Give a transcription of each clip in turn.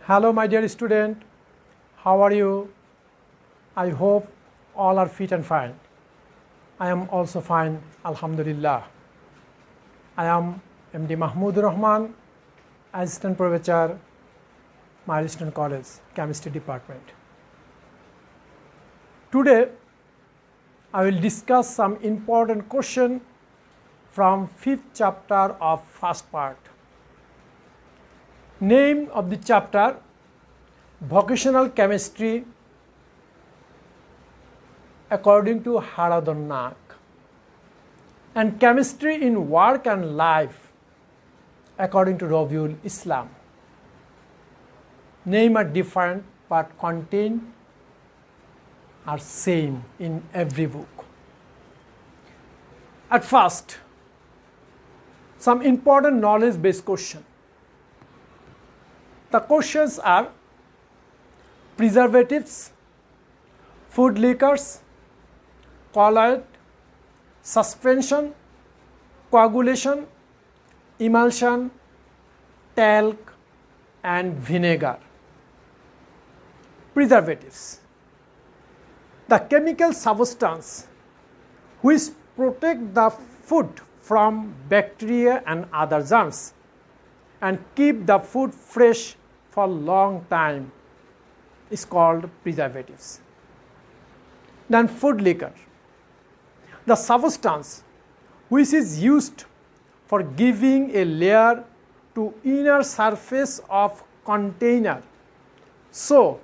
Hello my dear student, how are you? I hope all are fit and fine. I am also fine, Alhamdulillah. I am MD Mahmudur Rahman, Assistant Professor, Milestone College, Chemistry Department. Today, I will discuss some important question from 5th chapter of first part. Name of the chapter, Vocational Chemistry according to Haradonnak, and Chemistry in Work and Life according to Rabiul Islam. Name are different but content are same in every book. At first, some important knowledge-based question. The questions are preservatives, food liquors, colloid, suspension, coagulation, emulsion, talc, and vinegar. Preservatives. The chemical substance which protect the food from bacteria and other germs and keep the food fresh for long time is called preservatives. Then food liquor. The substance which is used for giving a layer to inner surface of container so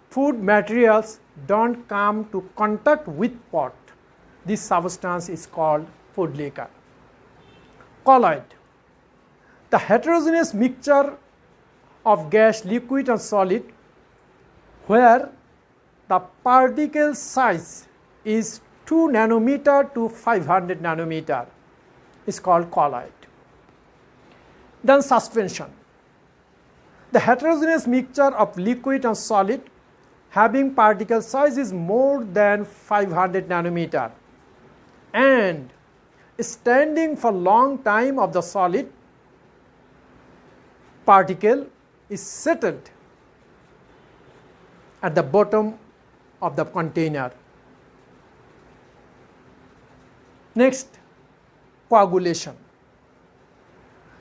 food materials don't come to contact with pot. This substance is called food liquor. Colloid. The heterogeneous mixture of gas, liquid and solid where the particle size is 2 nanometer to 500 nanometer is called colloid. Then suspension. The heterogeneous mixture of liquid and solid having particle size is more than 500 nanometer and standing for long time of the solid particle is settled at the bottom of the container. Next, coagulation.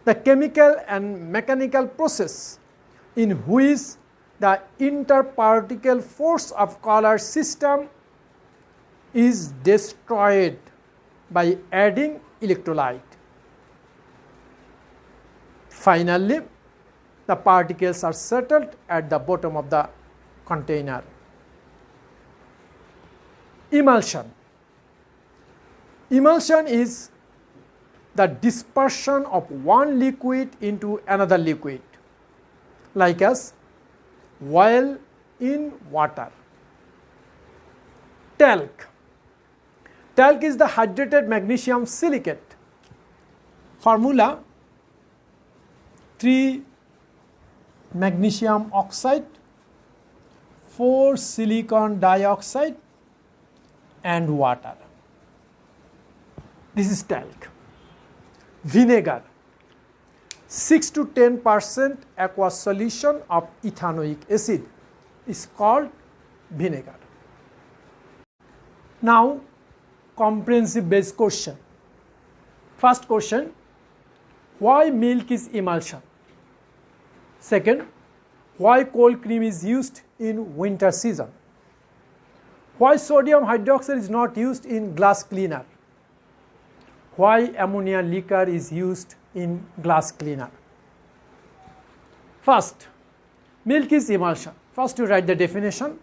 The chemical and mechanical process in which the interparticle force of colloid system is destroyed by adding electrolyte. Finally, the particles are settled at the bottom of the container. Emulsion. Emulsion is the dispersion of one liquid into another liquid, like as oil in water. Talc. Talc is the hydrated magnesium silicate. Formula 3 magnesium oxide, 4 silicon dioxide and water. This is talc. Vinegar. 6 to 10% aqueous solution of ethanoic acid is called vinegar. Now, comprehensive based question. First question, why milk is emulsion? Second, why cold cream is used in winter season? Why sodium hydroxide is not used in glass cleaner? Why ammonia liquor is used in glass cleaner? First, milk is emulsion. First you write the definition.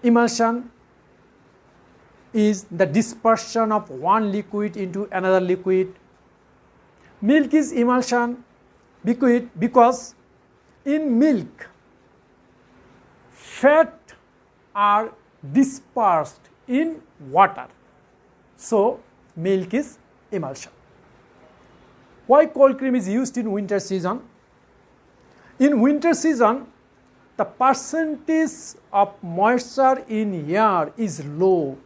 Emulsion is the dispersion of one liquid into another liquid. Milk is emulsion because in milk fat are dispersed in water. So milk is emulsion. Why cold cream is used in winter season? In winter season, the percentage of moisture in air is low.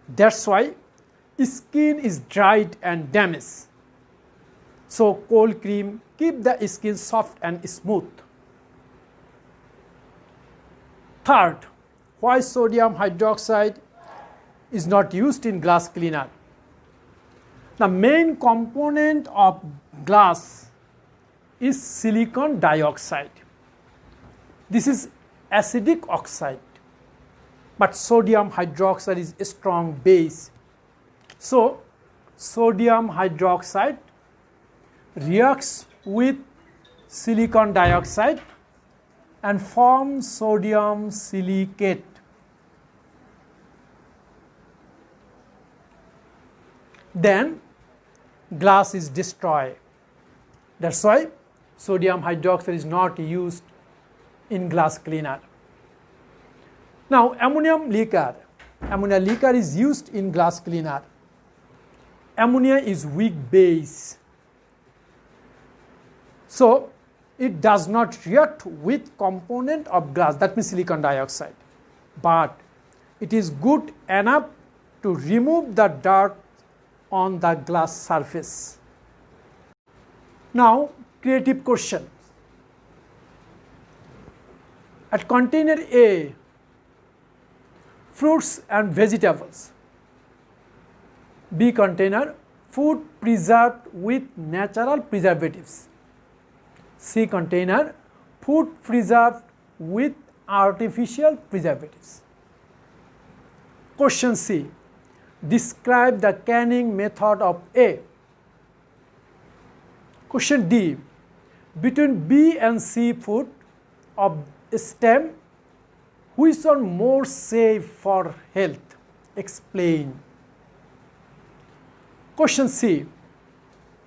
That's why skin is dried and damaged. So cold cream keep the skin soft and smooth. Third, why sodium hydroxide is not used in glass cleaner? The main component of glass is silicon dioxide. This is acidic oxide, but sodium hydroxide is a strong base. So, sodium hydroxide reacts with silicon dioxide and forms sodium silicate. Then glass is destroyed. That's why sodium hydroxide is not used in glass cleaner. Now, ammonia liquor is used in glass cleaner. Ammonia is weak base, so it does not react with component of glass, that means silicon dioxide, but it is good enough to remove the dirt on the glass surface. Now, creative question. At container A, fruits and vegetables. B container, food preserved with natural preservatives. C container, food preserved with artificial preservatives. Question C, describe the canning method of A. Question D, between B and C food of stem, which are more safe for health? Explain. Question C,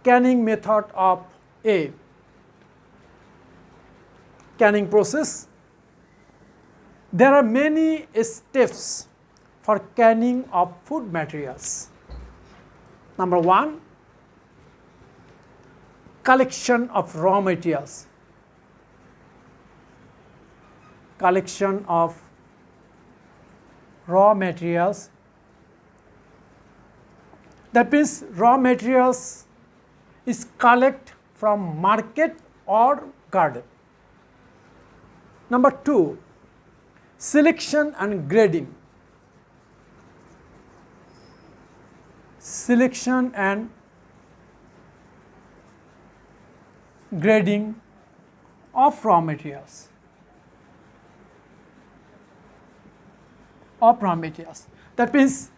canning method of A. Canning process. There are many steps for canning of food materials. Number 1, collection of raw materials. Collection of raw materials. That means raw materials is collect from market or garden. Number 2, selection and grading. Selection and grading of raw materials. That means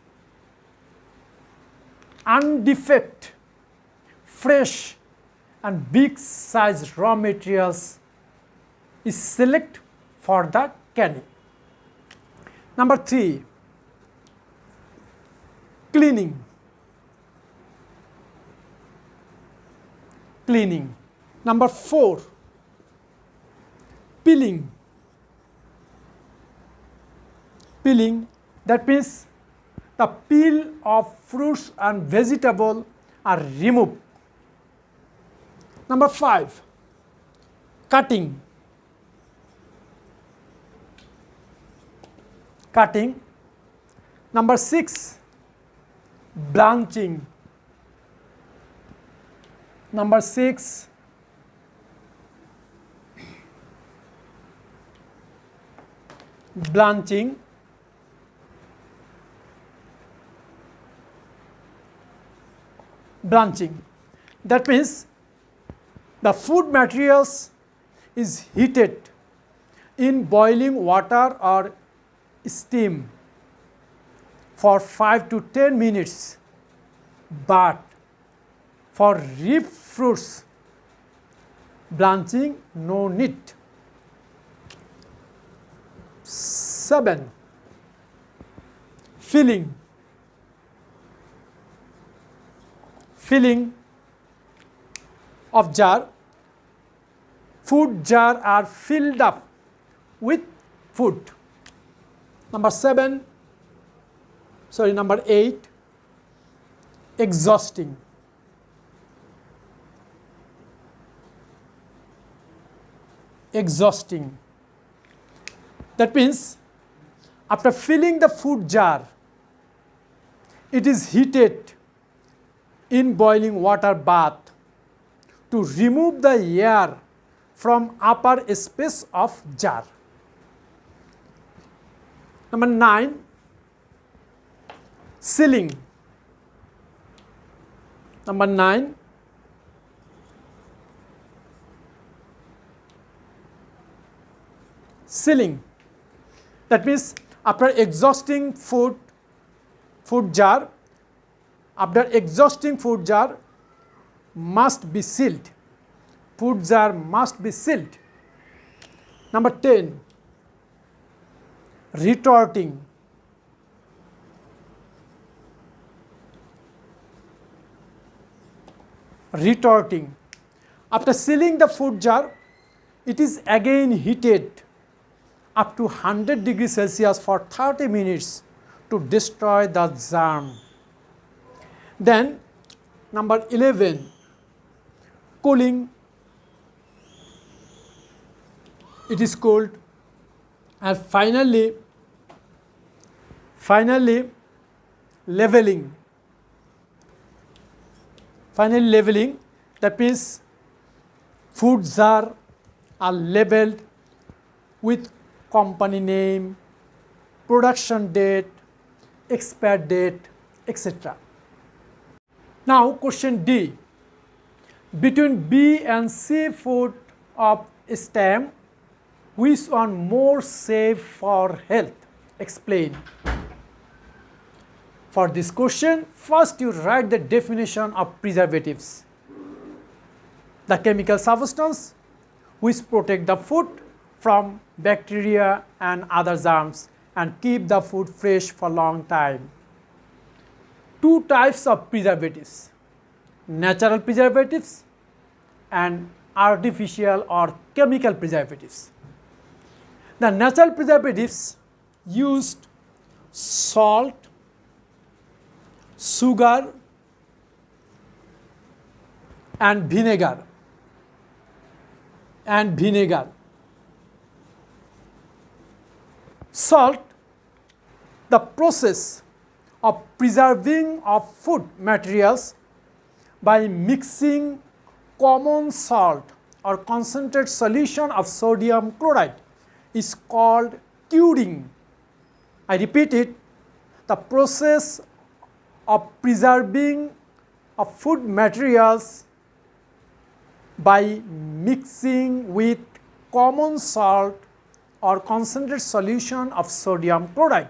undefect, fresh and big size raw materials is select for the canning. Number 3, cleaning. Number 4, peeling. That means the peel of fruits and vegetables are removed. Number 5, cutting. Number 6, blanching. Number 6, blanching. That means the food materials is heated in boiling water or steam for 5 to 10 minutes, but for ripe fruits, blanching no need. 7, filling of jar. Food jar are filled up with food. Number 8, exhausting. That means after filling the food jar, it is heated in boiling water bath to remove the air from upper space of jar. Number 9, sealing. Number 9, sealing. That means after exhausting food jar, must be sealed. Food jar must be sealed. Number 10, retorting. Retorting. After sealing the food jar, it is again heated up to 100 degrees Celsius for 30 minutes to destroy the germ. Then number 11, cooling. It is cooled. And finally leveling. Finally leveling, that means food jar are labeled with company name, production date, expire date, etc. Now question D. Between B and C food of stem, which one more safe for health? Explain. For this question, first you write the definition of preservatives. The chemical substance which protect the food from bacteria and other germs and keep the food fresh for long time. Two types of preservatives: natural preservatives and artificial or chemical preservatives. The natural preservatives used salt, sugar and vinegar. Salt, the process of preserving of food materials by mixing common salt or concentrated solution of sodium chloride is called curing. I repeat it, the process of preserving of food materials by mixing with common salt or concentrated solution of sodium chloride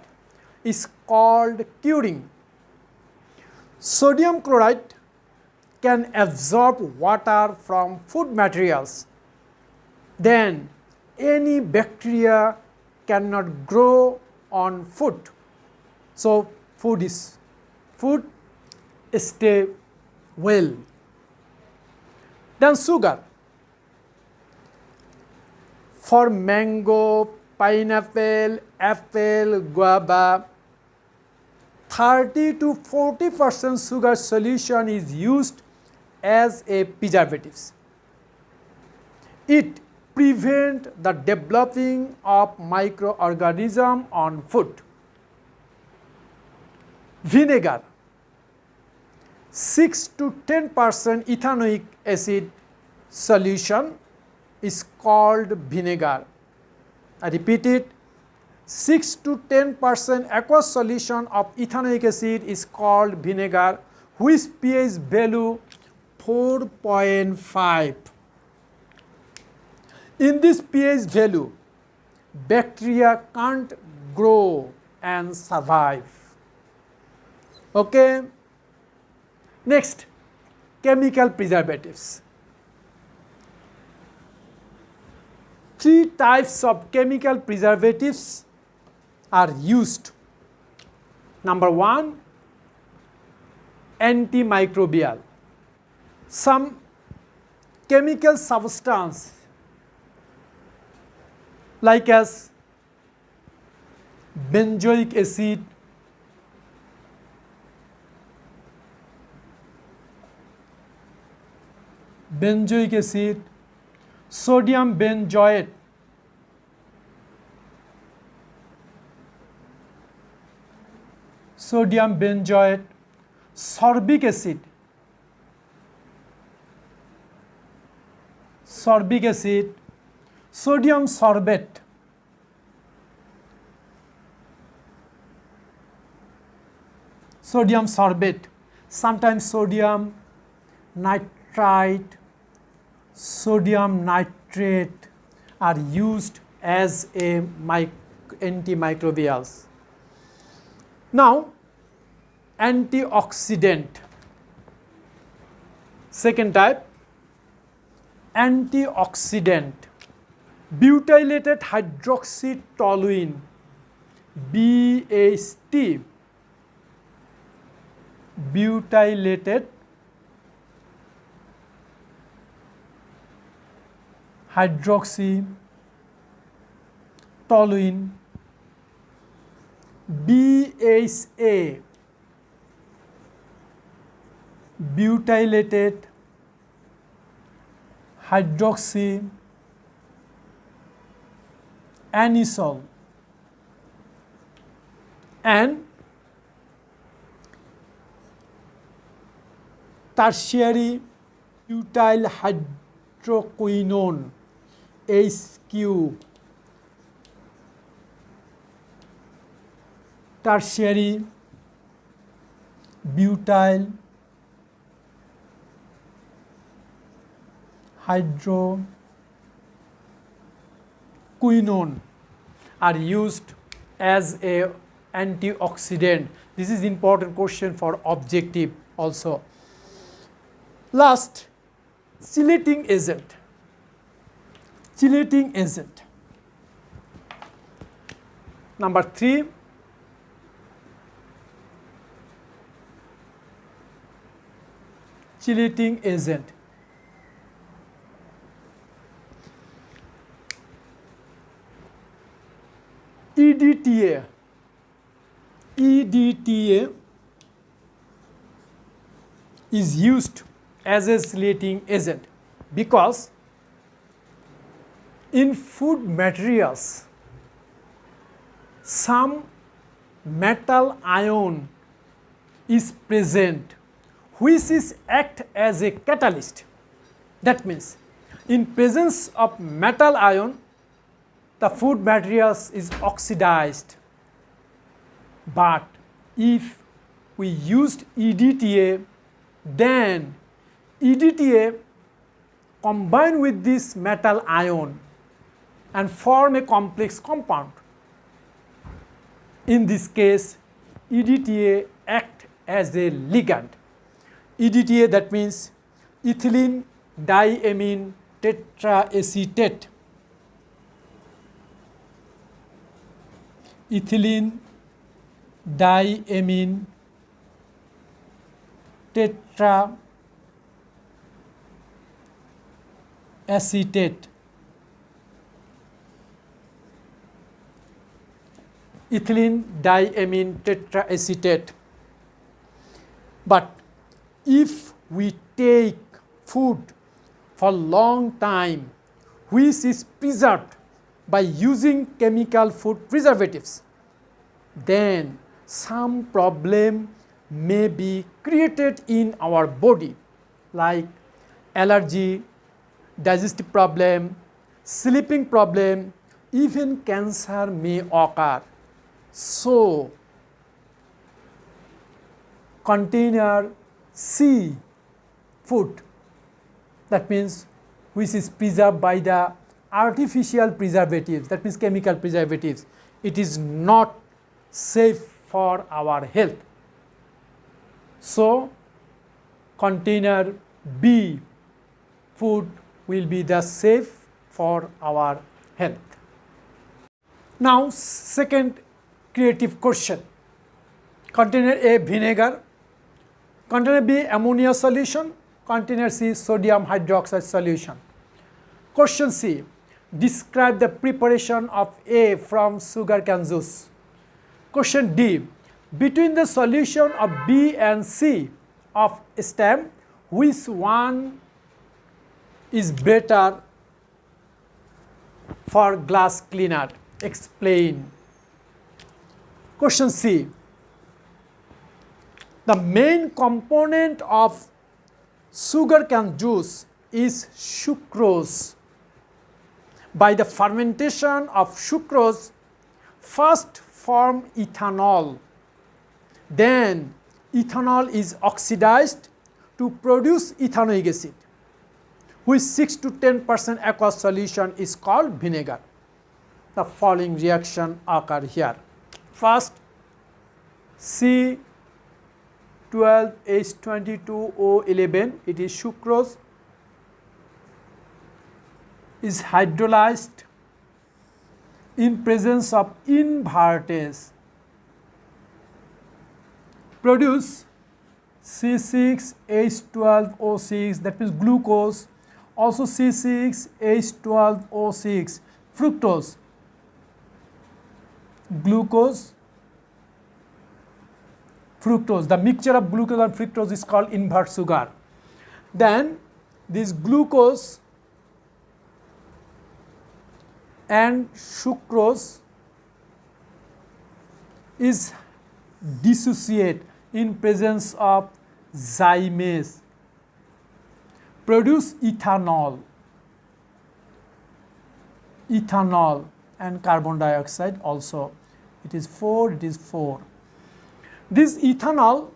is called curing. Sodium chloride can absorb water from food materials. Then any bacteria cannot grow on food. So food stay well. Then sugar. For mango, pineapple, apple, guava, 30 to 40% sugar solution is used as a preservatives. It prevents the developing of microorganisms on food. Vinegar, 6 to 10% ethanoic acid solution is called vinegar. I repeat it, 6 to 10% aqueous solution of ethanoic acid is called vinegar, which pH value 4.5. In this pH value, bacteria can't grow and survive. Okay. Next, chemical preservatives. 3 types of chemical preservatives are used. Number 1, antimicrobial. Some chemical substance like as benzoic acid, sodium benzoate, sorbic acid, sodium sorbate, sodium sorbate, sometimes sodium nitrite, sodium nitrate are used as a antimicrobials. Now, antioxidant. Second type, antioxidant. Butylated hydroxytoluene, BHT, butylated hydroxytoluene, BHA, butylated hydroxyanisole, and tertiary butyl hydroquinone, HQ, tertiary butyl hydroquinone are used as a antioxidant. This is important question for objective also. Last, chelating agent. Chelating agent. Number 3, chelating agent. EDTA. EDTA is used as a chelating agent because in food materials some metal ion is present which is act as a catalyst. That means in presence of metal ion the food materials is oxidized, but if we used EDTA, then EDTA combine with this metal ion and form a complex compound. In this case, EDTA act as a ligand. EDTA, that means ethylene diamine tetraacetate. Ethylene diamine tetraacetate. Ethylene diamine tetraacetate. But if we take food for long time which is preserved by using chemical food preservatives, then some problem may be created in our body like allergy, digestive problem, sleeping problem, even cancer may occur. So, container C food, that means which is preserved by the artificial preservatives, that means chemical preservatives, it is not safe for our health. So, container B food will be the safe for our health. Now, second creative question. Container A vinegar, container B ammonia solution, container C sodium hydroxide solution. Question C, describe the preparation of A from sugarcane juice. Question D, between the solution of B and C of stem, which one is better for glass cleaner? Explain. Question C, the main component of sugarcane juice is sucrose. By the fermentation of sucrose, first form ethanol, then ethanol is oxidized to produce ethanoic acid, which 6 to 10% aqueous solution is called vinegar. The following reaction occur here. First, C12H22O11, it is sucrose, is hydrolyzed in presence of invertase, produce C6H12O6, that means glucose, also C6H12O6, fructose, glucose, fructose. The mixture of glucose and fructose is called invert sugar. Then this glucose and sucrose is dissociate in presence of zymase, produce ethanol, and carbon dioxide also. It is 4, it is 4. This ethanol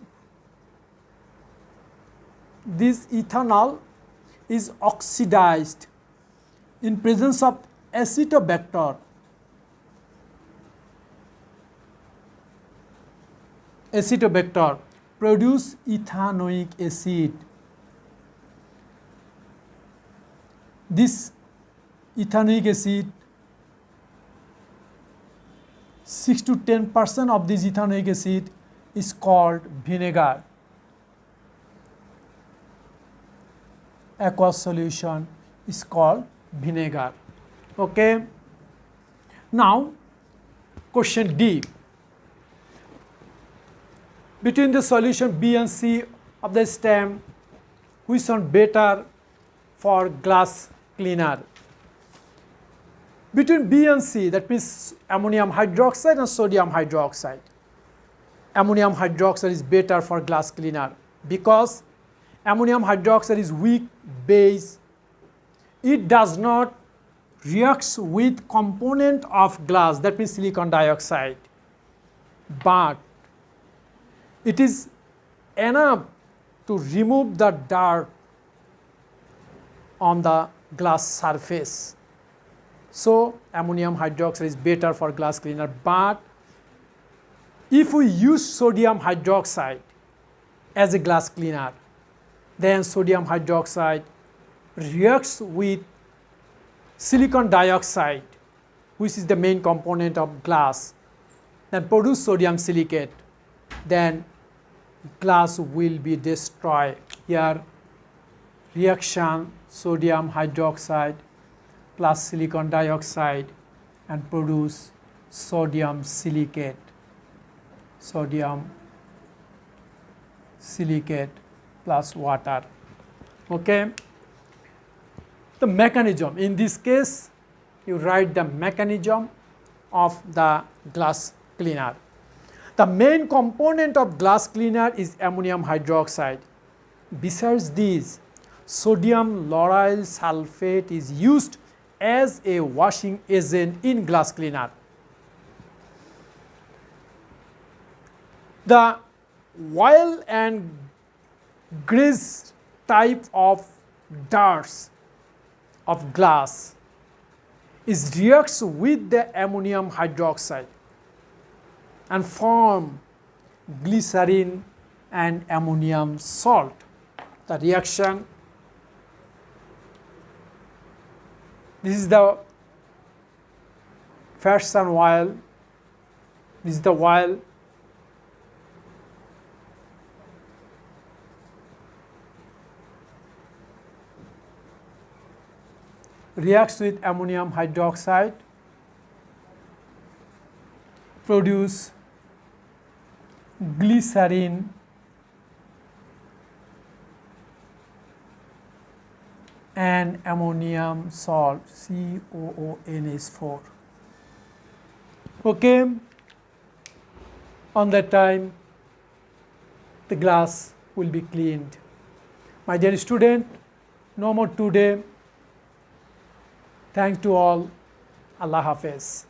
is oxidized in presence of acetobacter. Acetobacter produce ethanoic acid. This ethanoic acid, 6 to 10% of this ethanoic acid is called vinegar. Aqueous solution is called vinegar. Okay. Now, question D. Between the solution B and C of the stem, which one better for glass cleaner? Between B and C, that means ammonium hydroxide and sodium hydroxide. Ammonium hydroxide is better for glass cleaner because ammonium hydroxide is weak base. It does not react with component of glass, that means silicon dioxide, but it is enough to remove the dirt on the glass surface. So ammonium hydroxide is better for glass cleaner, but if we use sodium hydroxide as a glass cleaner, then sodium hydroxide reacts with silicon dioxide, which is the main component of glass, then produce sodium silicate, then glass will be destroyed. Here reaction sodium hydroxide plus silicon dioxide and produce sodium silicate. Sodium silicate plus water. Okay. The mechanism, in this case you write the mechanism of the glass cleaner. The main component of glass cleaner is ammonium hydroxide. Besides this, sodium lauryl sulfate is used as a washing agent in glass cleaner. The oil and grease type of darts of glass is reacts with the ammonium hydroxide and form glycerin and ammonium salt. The reaction, this is the fats and oil, this is the oil, reacts with ammonium hydroxide, produce glycerin and ammonium salt, COONH4. Okay, on that time the glass will be cleaned. My dear student, no more today. Thanks to all. Allah Hafiz.